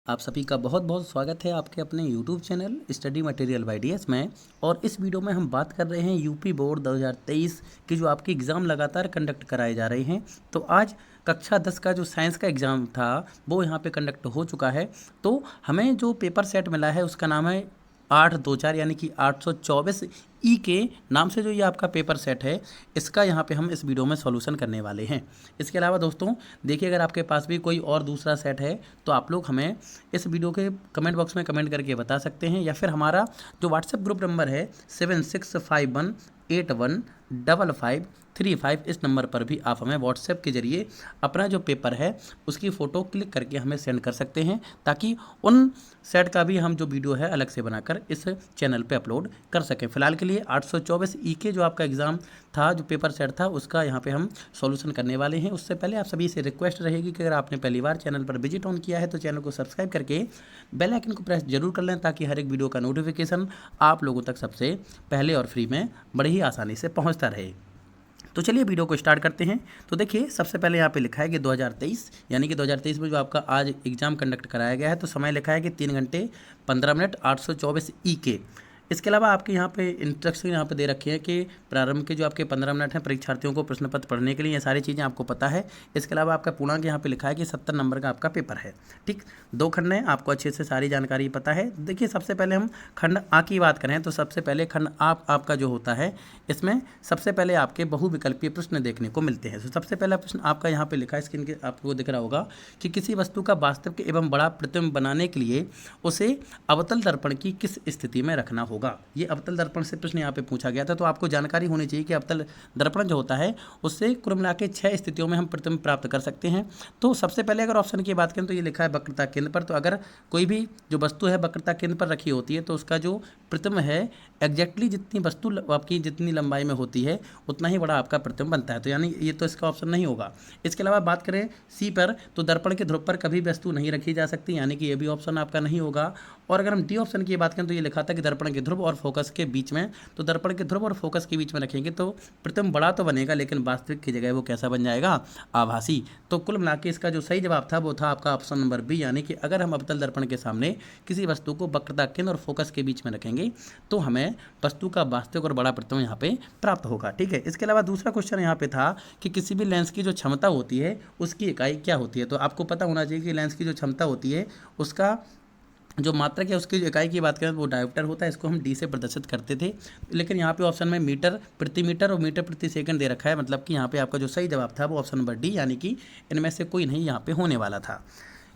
आप सभी का बहुत बहुत स्वागत है आपके अपने YouTube channel study material by DS में। और इस वीडियो में हम बात कर रहे हैं यूपी बोर्ड 2023 की जो आपकी एग्ज़ाम लगातार कंडक्ट कराए जा रहे हैं। तो आज कक्षा 10 का जो साइंस का एग्ज़ाम था वो यहाँ पे कंडक्ट हो चुका है। तो हमें जो पेपर सेट मिला है उसका नाम है 824 यानी कि 824 ई के नाम से जो ये आपका पेपर सेट है, इसका यहाँ पे हम इस वीडियो में सॉल्यूशन करने वाले हैं। इसके अलावा दोस्तों देखिए, अगर आपके पास भी कोई और दूसरा सेट है तो आप लोग हमें इस वीडियो के कमेंट बॉक्स में कमेंट करके बता सकते हैं, या फिर हमारा जो व्हाट्सएप ग्रुप नंबर है 7651815535, इस नंबर पर भी आप हमें व्हाट्सएप के जरिए अपना जो पेपर है उसकी फ़ोटो क्लिक करके हमें सेंड कर सकते हैं, ताकि उन सेट का भी हम जो वीडियो है अलग से बनाकर इस चैनल पे अपलोड कर सकें। फिलहाल के लिए 824 ई के जो आपका एग्ज़ाम था, जो पेपर सेट था, उसका यहाँ पे हम सॉल्यूशन करने वाले हैं। उससे पहले आप सभी से रिक्वेस्ट रहेगी कि अगर आपने पहली बार चैनल पर विजिट ऑन किया है तो चैनल को सब्सक्राइब करके बेल आइकन को प्रेस जरूर कर लें, ताकि हर एक वीडियो का नोटिफिकेशन आप लोगों तक सबसे पहले और फ्री में बड़ी ही आसानी से पहुँचता रहे। तो चलिए वीडियो को स्टार्ट करते हैं। तो देखिए, सबसे पहले यहाँ पे लिखा है कि 2023 यानी कि 2023 में जो आपका आज एग्ज़ाम कंडक्ट कराया गया है, तो समय लिखा है कि 3 घंटे 15 मिनट 824 ई के। इसके अलावा आपके यहाँ पे इंस्ट्रक्शन यहाँ पे दे रखे हैं कि प्रारंभ के जो आपके 15 मिनट हैं परीक्षार्थियों को प्रश्न पत्र पढ़ने के लिए, ये सारी चीज़ें आपको पता है। इसके अलावा आपका पूर्णांक यहाँ पे लिखा है कि 70 नंबर का आपका पेपर है। ठीक, 2 खंड हैं, आपको अच्छे से सारी जानकारी पता है। देखिए, सबसे पहले हम खंड आ की बात करें तो सबसे पहले खंड आपका जो होता है, इसमें सबसे पहले आपके बहुविकल्पीय प्रश्न देखने को मिलते हैं। तो सबसे पहला प्रश्न आपका यहाँ पे लिखा है, स्क्रीन के आपको दिख रहा होगा कि किसी वस्तु का वास्तविक एवं बड़ा प्रतिबिंब बनाने के लिए उसे अवतल दर्पण की किस स्थिति में रखना होगा। ये अवतल दर्पण से प्रश्न यहाँ पे पूछा गया था। तो आपको जानकारी होनी चाहिए कि अवतल दर्पण जो होता है उससे कुल मिला के 6 स्थितियों में हम प्रतिबिंब प्राप्त कर सकते हैं। तो सबसे पहले अगर ऑप्शन की बात करें तो ये लिखा है वक्रता केंद्र पर। तो अगर कोई भी जो वस्तु है वक्रता केंद्र पर रखी होती है तो उसका जो प्रतिबिंब है एग्जैक्टली जितनी वस्तु आपकी जितनी लंबाई में होती है उतना ही बड़ा आपका प्रतिबिंब बनता है। तो यानी ये तो इसका ऑप्शन नहीं होगा। इसके अलावा बात करें सी पर, तो दर्पण के ध्रुव पर कभी वस्तु नहीं रखी जा सकती, यानी कि ये भी ऑप्शन आपका नहीं होगा। और अगर हम डी ऑप्शन की बात करें तो ये लिखा था कि दर्पण के ध्रुव और फोकस के बीच में, तो दर्पण के ध्रुव और फोकस के बीच में रखेंगे तो प्रतिबिंब बड़ा तो बनेगा, लेकिन वास्तविक की जगह वो कैसा बन जाएगा, आभासी। तो कुल मिला के इसका जो सही जवाब था वो था आपका ऑप्शन नंबर बी, यानी कि अगर हम अवतल दर्पण के सामने किसी वस्तु को वक्रता केंद्र और फोकस के बीच में रखेंगे तो हमें वस्तु का वास्तविक और बड़ा प्रतिबिंब यहाँ पे प्राप्त होगा। ठीक है। इसके अलावा दूसरा क्वेश्चन यहाँ पे था कि किसी भी लेंस की जो क्षमता होती है उसकी इकाई क्या होती है। तो आपको पता होना चाहिए कि लेंस की जो क्षमता होती है उसका जो मात्रक है उसकी इकाई की बात करें तो वो डायोप्टर होता है। इसको हम डी से प्रदर्शित करते थे, लेकिन यहाँ पे ऑप्शन में मीटर प्रति मीटर और मीटर प्रति सेकंड दे रखा है। मतलब कि यहाँ पे आपका जो सही जवाब था वो ऑप्शन नंबर डी, यानी कि इनमें से कोई नहीं यहाँ पे होने वाला था।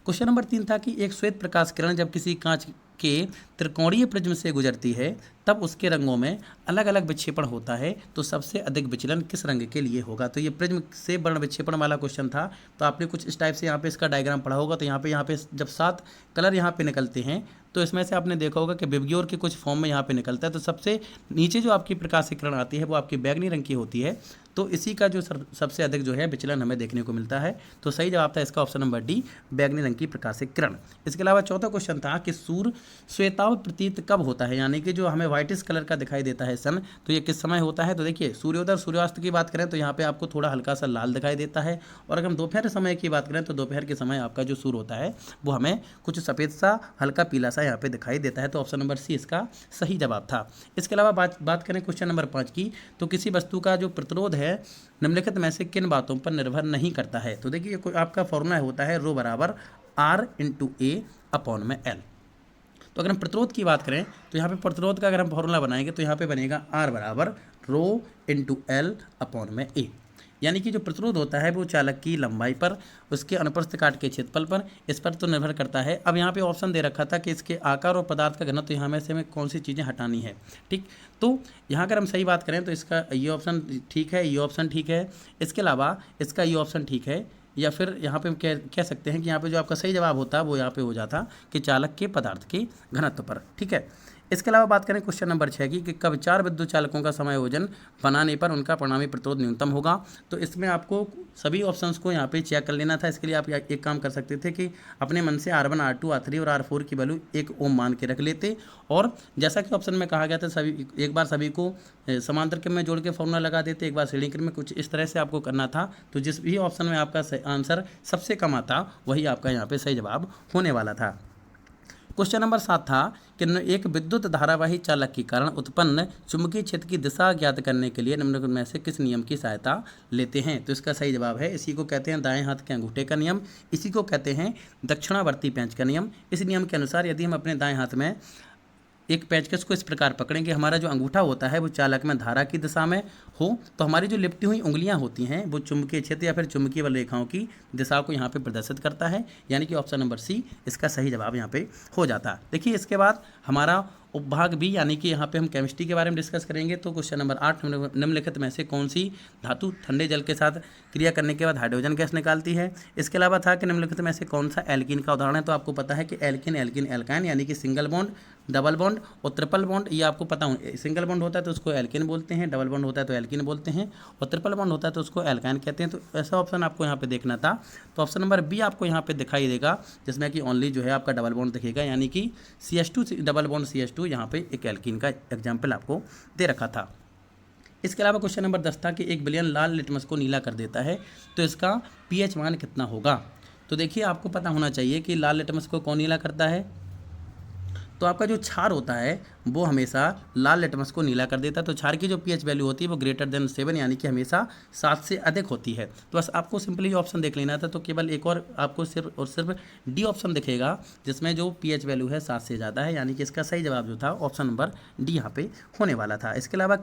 क्वेश्चन नंबर 3 था कि एक श्वेत प्रकाश किरण जब किसी कांच के त्रिकोणीय प्रिज्म से गुजरती है तब उसके रंगों में अलग अलग विक्षेपण होता है, तो सबसे अधिक विचलन किस रंग के लिए होगा। तो ये प्रिज्म से वर्ण विक्षेपण वाला क्वेश्चन था। तो आपने कुछ इस टाइप से यहाँ पे इसका डायग्राम पढ़ा होगा। तो यहाँ पे जब 7 कलर यहाँ पे निकलते हैं तो इसमें से आपने देखा होगा कि विबग्योर के कुछ फॉर्म में यहाँ पे निकलता है। तो सबसे नीचे जो आपकी प्रकाश किरण आती है वो आपकी बैगनी रंग की होती है। तो इसी का जो सबसे अधिक जो है विचलन हमें देखने को मिलता है। तो सही जवाब था इसका ऑप्शन नंबर डी, बैगनी रंग की प्रकाशिक किरण। इसके अलावा चौथा क्वेश्चन था कि सूर्य श्वेताव प्रतीत कब होता है, यानी कि जो हमें व्हाइटिश कलर का दिखाई देता है सन, तो ये किस समय होता है। तो देखिए, सूर्योदय और सूर्यास्त की बात करें तो यहाँ पे आपको थोड़ा हल्का सा लाल दिखाई देता है। और अगर हम दोपहर समय की बात करें तो दोपहर के समय आपका जो सूर्य होता है वो हमें कुछ सफ़ेद सा हल्का पीला सा यहाँ पे दिखाई देता है। तो ऑप्शन नंबर सी इसका सही जवाब था। इसके अलावा बात करें क्वेश्चन नंबर 5 की, तो किसी वस्तु का जो प्रतिरोध है निम्नलिखित में से किन बातों पर निर्भर नहीं करता है। तो देखिए, कोई आपका फॉर्मूला होता है रो बराबर R × A अपॉन में L। तो अगर हम प्रतिरोध की बात करें तो यहाँ पे प्रतिरोध का अगर हम फॉर्मूला बनाएंगे तो यहाँ पे बनेगा R बराबर रो × L अपॉन में A, यानी कि जो प्रतिरोध होता है वो चालक की लंबाई पर, उसके अनुप्रस्थ काट के क्षेत्रफल पर, इस पर तो निर्भर करता है। अब यहाँ पे ऑप्शन दे रखा था कि इसके आकार और पदार्थ का घनत्व, तो यहाँ में से हमें कौन सी चीज़ें हटानी है। ठीक, तो यहाँ अगर हम सही बात करें तो इसका ये ऑप्शन ठीक है, ये ऑप्शन ठीक है, इसके अलावा इसका ये ऑप्शन ठीक है, या फिर यहाँ पे हम कह सकते हैं कि यहाँ पे जो आपका सही जवाब होता है वो यहाँ पे हो जाता कि चालक के पदार्थ के घनत्व पर। ठीक है। इसके अलावा बात करें क्वेश्चन नंबर 6 की कि कब 4 विद्युत चालकों का समायोजन बनाने पर उनका परिणामी प्रतिरोध न्यूनतम होगा। तो इसमें आपको सभी ऑप्शंस को यहाँ पे चेक कर लेना था। इसके लिए आप एक काम कर सकते थे कि अपने मन से R1, R2, R3 और R4 की वैल्यू 1 ओम मान के रख लेते, और जैसा कि ऑप्शन में कहा गया था एक बार सभी को समांतर क्रम में जोड़ के फॉर्मूला लगा देते, एक बार श्रेणी क्रम में, कुछ इस तरह से आपको करना था। तो जिस भी ऑप्शन में आपका आंसर सबसे कम आता वही आपका यहाँ पे सही जवाब होने वाला था। क्वेश्चन नंबर 7 था कि एक विद्युत धारावाही चालक के कारण उत्पन्न चुंबकीय क्षेत्र की दिशा ज्ञात करने के लिए निम्नलिखित में से किस नियम की सहायता लेते हैं। तो इसका सही जवाब है, इसी को कहते हैं दाएं हाथ के अंगूठे का नियम, इसी को कहते हैं दक्षिणावर्ती पेंच का नियम। इस नियम के अनुसार यदि हम अपने दाएं हाथ में एक पेचकस को इस प्रकार पकड़ेंगे, हमारा जो अंगूठा होता है वो चालक में धारा की दिशा में हो, तो हमारी जो लिपटी हुई उंगलियां होती हैं वो चुंबकीय क्षेत्र या फिर चुंबकीय बल रेखाओं की दिशा को यहाँ पे प्रदर्शित करता है, यानी कि ऑप्शन नंबर सी इसका सही जवाब यहाँ पे हो जाता है। देखिए इसके बाद हमारा उपभाग बी, यानी कि यहाँ पे हम केमिस्ट्री के बारे में डिस्कस करेंगे। तो क्वेश्चन नंबर 8, निम्नलिखित में से कौन सी धातु ठंडे जल के साथ क्रिया करने के बाद हाइड्रोजन गैस निकालती है। इसके अलावा था कि निम्नलिखित में से कौन सा एल्कीन का उदाहरण है। तो आपको पता है कि एल्कीन, एल्कीन, एल्काइन, यानी कि सिंगल बॉन्ड, डबल बॉन्ड और ट्रिपल बॉन्ड, ये आपको पता हो। सिंगल बॉन्ड होता है तो उसको एल्कीन बोलते हैं, डबल बॉन्ड होता है तो एल्कीन बोलते हैं, और ट्रिपल बॉन्ड होता है तो उसको एल्काइन कहते हैं। तो ऐसा ऑप्शन आपको यहाँ पे देखना था। तो ऑप्शन नंबर बी आपको यहाँ पे दिखाई देगा, जिसमें कि ओनली जो है आपका डबल बॉन्ड दिखेगा, यानी कि CH2 डबल बॉन्ड CH2 यहाँ पे एक एल्कीन का एग्जाम्पल आपको दे रखा था। इसके अलावा क्वेश्चन नंबर 10 था कि 1 बिलियन लाल लिटमस को नीला कर देता है, तो इसका pH मान कितना होगा। तो देखिए आपको पता होना चाहिए कि लाल लिटमस को कौन नीला करता है। तो आपका जो क्षार होता है वो हमेशा लाल लिटमस को नीला कर देता है। तो क्षार की जो pH वैल्यू होती है वो ग्रेटर देन 7, यानी कि हमेशा 7 से अधिक होती है। तो बस आपको सिंपली ऑप्शन देख लेना था। तो केवल एक और आपको सिर्फ और सिर्फ डी ऑप्शन दिखेगा, जिसमें जो pH वैल्यू है 7 से ज़्यादा है, यानी कि इसका सही जवाब जो था ऑप्शन नंबर डी यहाँ पे होने वाला था। इसके अलावा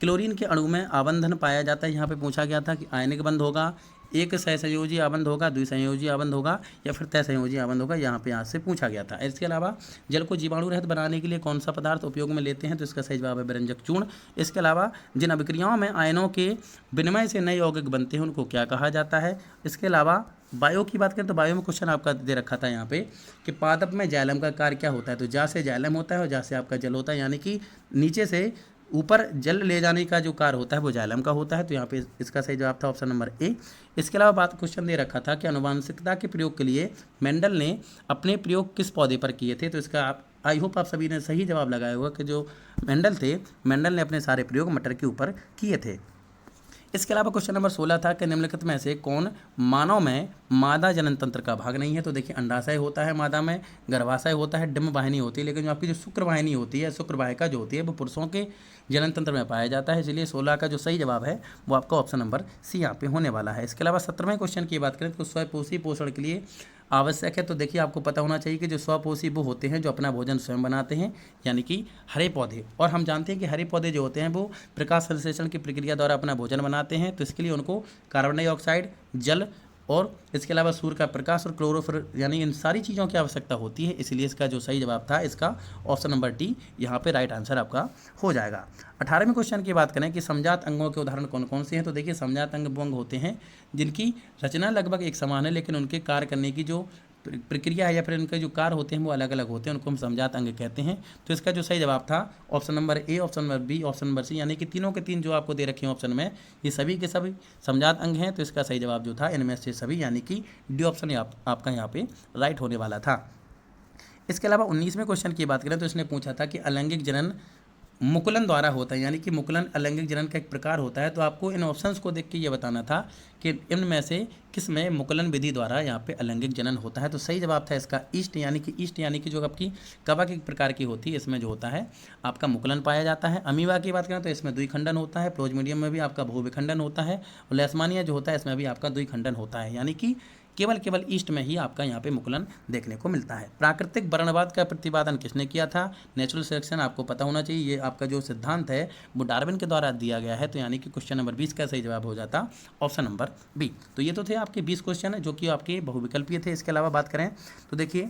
क्लोरीन के अणु में आबंधन पाया जाता है। यहाँ पे पूछा गया था कि आयनिक बंध होगा, एक सहसंयोजी आबंध होगा, द्विसंयोजी आबंध होगा, या फिर तयसंयोजी आबंध होगा, यहाँ से पूछा गया था। इसके अलावा जल को जीवाणु रहित बनाने के लिए कौन सा पदार्थ उपयोग में लेते हैं। तो इसका सही जवाब है व्यंजक चूर्ण। इसके अलावा जिन अभिक्रियाओं में आयनों के विनिमय से नए यौगिक बनते हैं उनको क्या कहा जाता है। इसके अलावा बायो की बात करें तो बायो में क्वेश्चन आपका दे रखा था यहाँ पे कि पादप में जाइलम का कार्य क्या होता है। तो जा से जाइलम होता है और जा से आपका जल होता है, यानी कि नीचे से ऊपर जल ले जाने का जो कार्य होता है वो जाइलम का होता है। तो यहाँ पे इसका सही जवाब था ऑप्शन नंबर ए। इसके अलावा बात क्वेश्चन दे रखा था कि आनुवंशिकता के प्रयोग के लिए मेंडल ने अपने प्रयोग किस पौधे पर किए थे। तो इसका आई होप आप सभी ने सही जवाब लगाया होगा कि जो मेंडल थे, मेंडल ने अपने सारे प्रयोग मटर के ऊपर किए थे। इसके अलावा क्वेश्चन नंबर 16 था कि निम्नलिखित में से कौन मानव में मादा जनन तंत्र का भाग नहीं है। तो देखिए अंडाशय होता है मादा में, गर्भाशय होता है, डिम्ब वाहिनी होती है, लेकिन जो आपकी जो शुक्र वाहिनी होती है, शुक्र वाहिका जो होती है वो पुरुषों के जनन तंत्र में पाया जाता है। इसलिए 16 का जो सही जवाब है वो आपका ऑप्शन नंबर सी यहाँ पे होने वाला है। इसके अलावा 17वें क्वेश्चन की बात करें तो स्वपोषी पोषण के लिए आवश्यक है। तो देखिए आपको पता होना चाहिए कि जो स्वपोषी वो होते हैं जो अपना भोजन स्वयं बनाते हैं, यानी कि हरे पौधे। और हम जानते हैं कि हरे पौधे जो होते हैं वो प्रकाश संश्लेषण की प्रक्रिया द्वारा अपना भोजन बनाते हैं। तो इसके लिए उनको कार्बन डाइऑक्साइड, जल और इसके अलावा सूर्य का प्रकाश और क्लोरोफिल, यानी इन सारी चीज़ों की आवश्यकता होती है। इसलिए इसका जो सही जवाब था इसका ऑप्शन नंबर डी यहाँ पे राइट आंसर आपका हो जाएगा। 18वें क्वेश्चन की बात करें कि समजात अंगों के उदाहरण कौन कौन से हैं। तो देखिए समजात अंग वो अंग होते हैं जिनकी रचना लगभग एक समान है, लेकिन उनके कार्य करने की जो प्रक्रिया है या फिर इनके जो कार्य होते हैं वो अलग अलग होते हैं, उनको हम समजात अंग कहते हैं। तो इसका जो सही जवाब था option number A, option number B, option number C, यानी कि तीनों के तीन जो आपको दे रखे हैं ऑप्शन में, ये सभी के सभी समजात अंग हैं। तो इसका सही जवाब जो था इनमें से सभी, यानी कि डी ऑप्शन आपका यहाँ पे राइट होने वाला था। इसके अलावा 19वें क्वेश्चन की बात करें तो इसने पूछा था कि अलैंगिक जनन मुकुलन द्वारा होता है, यानी कि मुकुलन अलैंगिक जनन का एक प्रकार होता है। तो आपको इन ऑप्शंस को देख के ये बताना था कि इनमें से किस में मुकुलन विधि द्वारा यहाँ पे अलैंगिक जनन होता है। तो सही जवाब था इसका ईस्ट, यानी कि जो आपकी कवक एक प्रकार की होती है, इसमें जो होता है आपका मुकुलन पाया जाता है। अमीबा की बात करें तो इसमें द्विखंडन होता है, प्लाज्मोडियम में भी आपका बहुविखंडन होता है, और लेशमानिया जो होता है इसमें भी आपका द्विखंडन होता है, यानी कि केवल ईस्ट में ही आपका यहाँ पे मुकुलन देखने को मिलता है। प्राकृतिक वर्णवाद का प्रतिपादन किसने किया था। नेचुरल सिलेक्शन आपको पता होना चाहिए, ये आपका जो सिद्धांत है वो डार्विन के द्वारा दिया गया है। तो यानी कि क्वेश्चन नंबर 20 का सही जवाब हो जाता ऑप्शन नंबर बी। तो ये तो थे आपके 20 क्वेश्चन जो कि आपके बहुविकल्पीय थे। इसके अलावा बात करें तो देखिए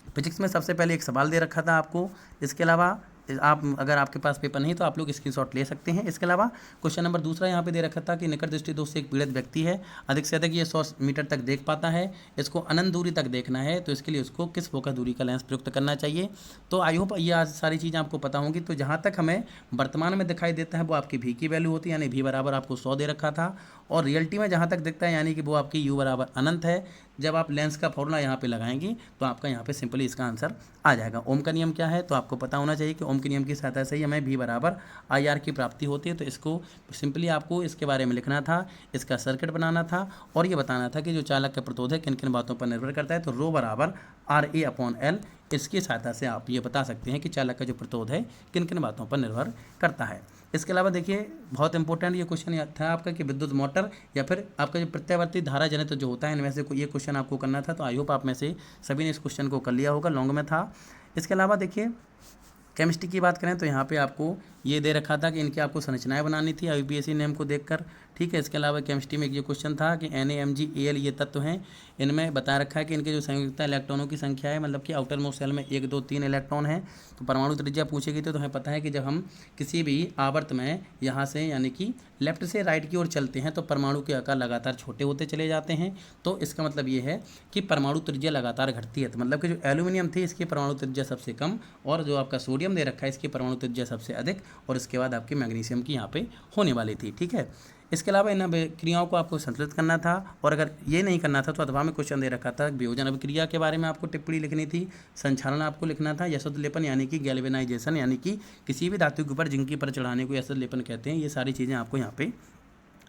फिजिक्स में सबसे पहले एक सवाल दे रखा था आपको। इसके अलावा आप अगर आपके पास पेपर नहीं तो आप लोग स्क्रीनशॉट ले सकते हैं। इसके अलावा क्वेश्चन नंबर दूसरा यहाँ पे दे रखा था कि निकट दृष्टि दोष से एक पीड़ित व्यक्ति है, अधिक से अधिक ये 100 मीटर तक देख पाता है, इसको अनंत दूरी तक देखना है, तो इसके लिए उसको किस फोकस दूरी का लेंस प्रयुक्त करना चाहिए। तो आई होप ये आज सारी चीज़ें आपको पता होंगी। तो जहाँ तक हमें वर्तमान में दिखाई देता है वो आपकी भी की वैल्यू होती है, यानी भी बराबर आपको 100 दे रखा था, और रियलिटी में जहाँ तक दिखता है यानी कि वो आपकी यू बराबर अनंत है। जब आप लेंस का फॉर्मूला यहाँ पे लगाएंगे तो आपका यहाँ पे सिंपली इसका आंसर आ जाएगा। ओम का नियम क्या है तो आपको पता होना चाहिए कि ओम के नियम की सहायता से ही हमें भी बराबर आई आर की प्राप्ति होती है। तो इसको सिंपली आपको इसके बारे में लिखना था, इसका सर्किट बनाना था, और ये बताना था कि जो चालक का प्रतिरोध है किन किन बातों पर निर्भर करता है। तो रो बराबर आर ए अपॉन एल, इसकी सहायता से आप ये बता सकते हैं कि चालक का जो प्रतिरोध है किन किन बातों पर निर्भर करता है। इसके अलावा देखिए बहुत इंपॉर्टेंट ये क्वेश्चन था आपका कि विद्युत मोटर या फिर आपका जो प्रत्यावर्ती धारा जनित जो होता है, इनमें से कोई ये क्वेश्चन आपको करना था। तो आई होप आप में से सभी ने इस क्वेश्चन को कर लिया होगा, लॉन्ग में था। इसके अलावा देखिए केमिस्ट्री की बात करें तो यहाँ पे आपको ये दे रखा था कि इनकी आपको संरचनाएं बनानी थी IUPAC नेम को देखकर, ठीक है। इसके अलावा केमिस्ट्री में एक ये क्वेश्चन था कि NaMgAl ये तत्व हैं, इनमें बता रखा है कि इनके जो संयुक्ता इलेक्ट्रॉनों की संख्या है, मतलब कि आउटर मोस्ट सेल में 1 2 3 इलेक्ट्रॉन है। तो परमाणु त्रिज्या पूछी गई थी, तो हमें पता है कि जब हम किसी भी आवर्त में यहाँ से यानी कि लेफ्ट से राइट की ओर चलते हैं तो परमाणु के आकार लगातार छोटे होते चले जाते हैं। तो इसका मतलब ये है कि परमाणु त्रिज्या लगातार घटती है। तो मतलब कि जो एल्यूमिनियम थी इसकी परमाणु त्रिज्या सबसे कम, और जो आपका सोडियम दे रखा है इसकी परमाणु त्रिज्या सबसे अधिक, और इसके बाद आपकी मैग्नीशियम की यहाँ पे होने वाली थी, ठीक है। इसके अलावा इन अभिक्रियाओं को आपको संतुलित करना था, और अगर ये नहीं करना था तो अथवा में क्वेश्चन दे रखा था वियोजन अभिक्रिया के बारे में आपको टिप्पणी लिखनी थी, संचालन आपको लिखना था, यशोद लेपन यानी कि गैल्वेनाइजेशन यानी कि किसी भी धातु के ऊपर जिंकी पर चढ़ाने को यशोद लेपन कहते हैं। ये सारी चीज़ें आपको यहाँ पे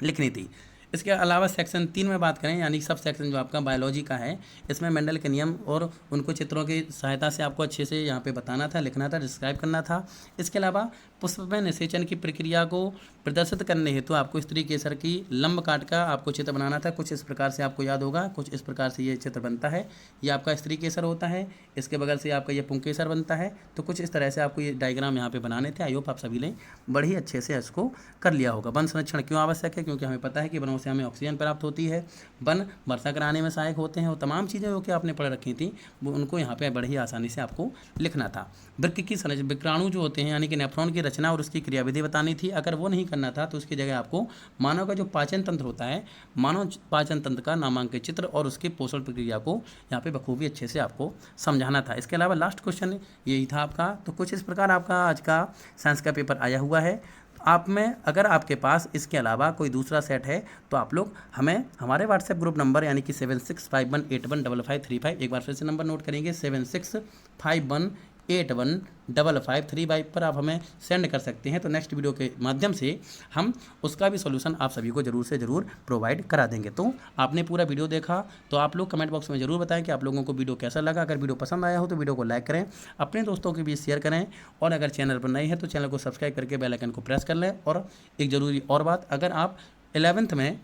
लिखनी थी। इसके अलावा सेक्शन 3 में बात करें यानी सब सेक्शन जो आपका बायोलॉजी का है, इसमें मेंडल के नियम और उनको चित्रों की सहायता से आपको अच्छे से यहाँ पे बताना था, लिखना था, डिस्क्राइब करना था। इसके अलावा पुष्प में निषेचन की प्रक्रिया को प्रदर्शित करने हेतु तो आपको स्त्री केसर की लंब काट का आपको चित्र बनाना था। कुछ इस प्रकार से आपको याद होगा, कुछ इस प्रकार से ये चित्र बनता है। ये आपका स्त्री केसर होता है, इसके बगल से आपका ये पुंकेसर बनता है। तो कुछ इस तरह से आपको ये डायग्राम यहाँ पे बनाने थे। आई होप आप सभी ने बड़े ही अच्छे से इसको कर लिया होगा। वन संरक्षण क्यों आवश्यक है? क्योंकि हमें पता है कि वनों से हमें ऑक्सीजन प्राप्त होती है, वन वर्षा कराने में सहायक होते हैं, और तमाम चीज़ें जो कि आपने पढ़ रखी थी वो उनको यहाँ पे बड़ी ही आसानी से आपको लिखना था। वृक्क की संरचना, विक्राणु जो होते हैं यानी कि नेफ्रॉन की रचना और उसकी क्रियाविधि बतानी थी। अगर वो नहीं करना था तो उसकी जगह आपको मानव का जो पाचन तंत्र होता है, मानव पाचन तंत्र का नामांकित चित्र और उसकी पोषण प्रक्रिया को यहाँ पे बखूबी अच्छे से आपको समझाना था। इसके अलावा लास्ट क्वेश्चन यही था आपका। तो कुछ इस प्रकार आपका आज का साइंस का पेपर आया हुआ है। आप में अगर आपके पास इसके अलावा कोई दूसरा सेट है तो आप लोग हमें हमारे व्हाट्सएप ग्रुप नंबर यानी कि 7651815535, एक बार फिर से नंबर नोट करेंगे 7651815535 पर आप हमें सेंड कर सकते हैं। तो नेक्स्ट वीडियो के माध्यम से हम उसका भी सॉल्यूशन आप सभी को ज़रूर से ज़रूर प्रोवाइड करा देंगे। तो आपने पूरा वीडियो देखा तो आप लोग कमेंट बॉक्स में ज़रूर बताएं कि आप लोगों को वीडियो कैसा लगा। अगर वीडियो पसंद आया हो तो वीडियो को लाइक करें, अपने दोस्तों के बीच शेयर करें, और अगर चैनल पर नए हैं तो चैनल को सब्सक्राइब करके बेल आइकन को प्रेस कर लें। और एक ज़रूरी और बात, अगर आप 11th में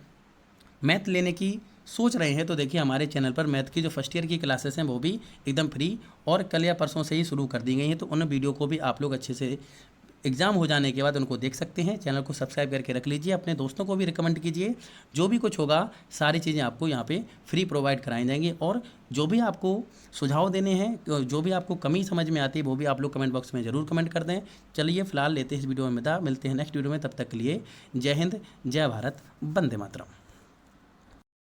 मैथ लेने की सोच रहे हैं तो देखिए हमारे चैनल पर मैथ की जो फर्स्ट ईयर की क्लासेस हैं वो भी एकदम फ्री और कल या परसों से ही शुरू कर दी गई हैं। तो उन वीडियो को भी आप लोग अच्छे से एग्ज़ाम हो जाने के बाद उनको देख सकते हैं। चैनल को सब्सक्राइब करके रख लीजिए, अपने दोस्तों को भी रिकमेंड कीजिए। जो भी कुछ होगा सारी चीज़ें आपको यहाँ पे फ्री प्रोवाइड कराई जाएंगी, और जो भी आपको सुझाव देने हैं, जो भी आपको कमी समझ में आती है वो भी आप लोग कमेंट बॉक्स में ज़रूर कमेंट कर दें। चलिए फिलहाल लेते हैं इस वीडियो में विदा, मिलते हैं नेक्स्ट वीडियो में। तब तक के लिए जय हिंद, जय भारत, वंदे मातरम।